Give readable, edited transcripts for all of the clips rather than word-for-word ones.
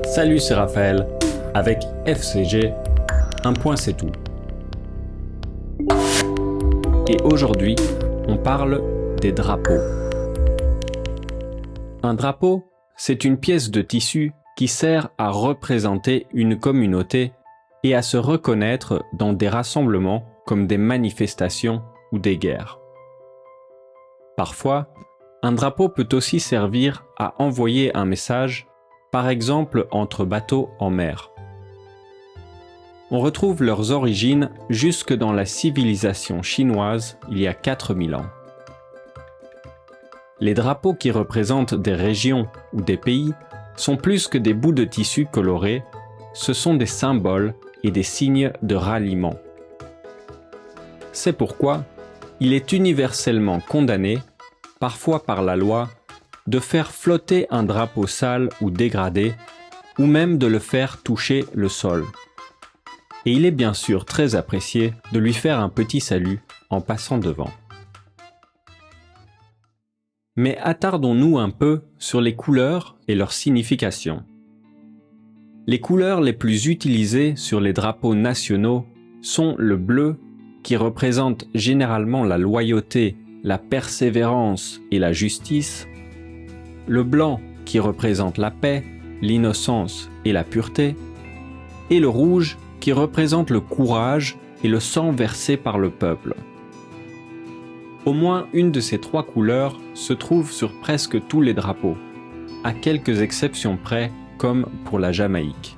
Salut, c'est Raphaël. Avec FCG, un point c'est tout. Et aujourd'hui, on parle des drapeaux. Un drapeau, c'est une pièce de tissu qui sert à représenter une communauté et à se reconnaître dans des rassemblements comme des manifestations ou des guerres. Parfois, un drapeau peut aussi servir à envoyer un message, par exemple entre bateaux en mer. On retrouve leurs origines jusque dans la civilisation chinoise il y a 4000 ans. Les drapeaux qui représentent des régions ou des pays sont plus que des bouts de tissu colorés, ce sont des symboles et des signes de ralliement. C'est pourquoi il est universellement condamné, parfois par la loi, de faire flotter un drapeau sale ou dégradé, ou même de le faire toucher le sol. Et il est bien sûr très apprécié de lui faire un petit salut en passant devant. Mais attardons-nous un peu sur les couleurs et leur signification. Les couleurs les plus utilisées sur les drapeaux nationaux sont le bleu, qui représente généralement la loyauté, la persévérance et la justice, le blanc qui représente la paix, l'innocence et la pureté, et le rouge qui représente le courage et le sang versé par le peuple. Au moins une de ces trois couleurs se trouve sur presque tous les drapeaux, à quelques exceptions près, comme pour la Jamaïque.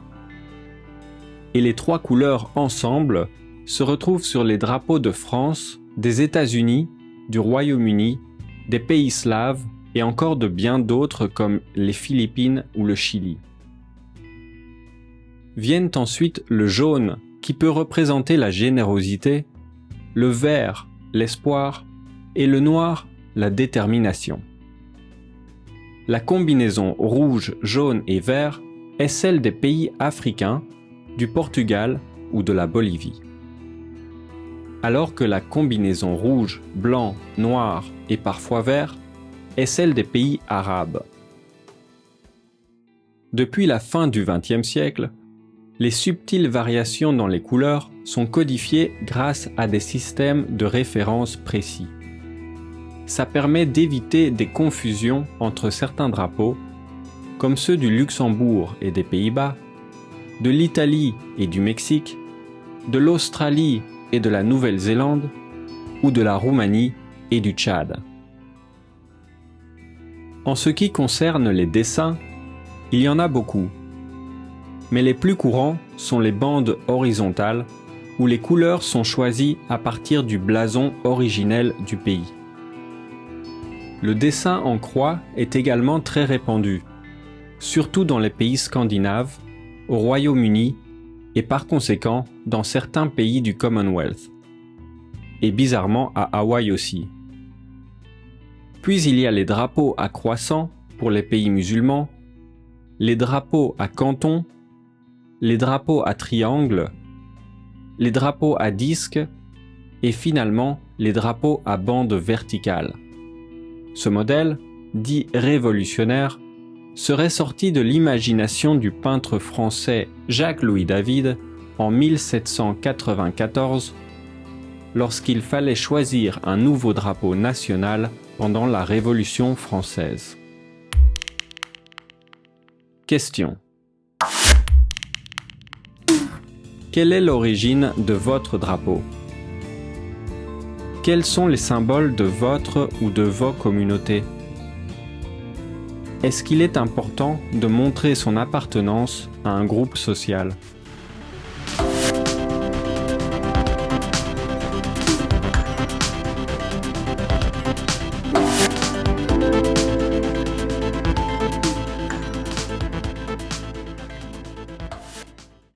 Et les trois couleurs ensemble se retrouvent sur les drapeaux de France, des États-Unis, du Royaume-Uni, des pays slaves et encore de bien d'autres comme les Philippines ou le Chili. Viennent ensuite le jaune qui peut représenter la générosité, le vert, l'espoir et le noir, la détermination. La combinaison rouge, jaune et vert est celle des pays africains, du Portugal ou de la Bolivie. Alors que la combinaison rouge, blanc, noir et parfois vert est celle des pays arabes. Depuis la fin du XXe siècle, les subtiles variations dans les couleurs sont codifiées grâce à des systèmes de référence précis. Ça permet d'éviter des confusions entre certains drapeaux, comme ceux du Luxembourg et des Pays-Bas, de l'Italie et du Mexique, de l'Australie et de la Nouvelle-Zélande, ou de la Roumanie et du Tchad. En ce qui concerne les dessins, il y en a beaucoup. Mais les plus courants sont les bandes horizontales, où les couleurs sont choisies à partir du blason originel du pays. Le dessin en croix est également très répandu, surtout dans les pays scandinaves, au Royaume-Uni et par conséquent dans certains pays du Commonwealth. Et bizarrement à Hawaï aussi. Puis il y a les drapeaux à croissant pour les pays musulmans, les drapeaux à canton, les drapeaux à triangle, les drapeaux à disque et finalement les drapeaux à bande verticale. Ce modèle, dit révolutionnaire, serait sorti de l'imagination du peintre français Jacques-Louis David en 1794 lorsqu'il fallait choisir un nouveau drapeau national pendant la Révolution française. Question. Quelle est l'origine de votre drapeau? Quels sont les symboles de votre ou de vos communautés? Est-ce qu'il est important de montrer son appartenance à un groupe social?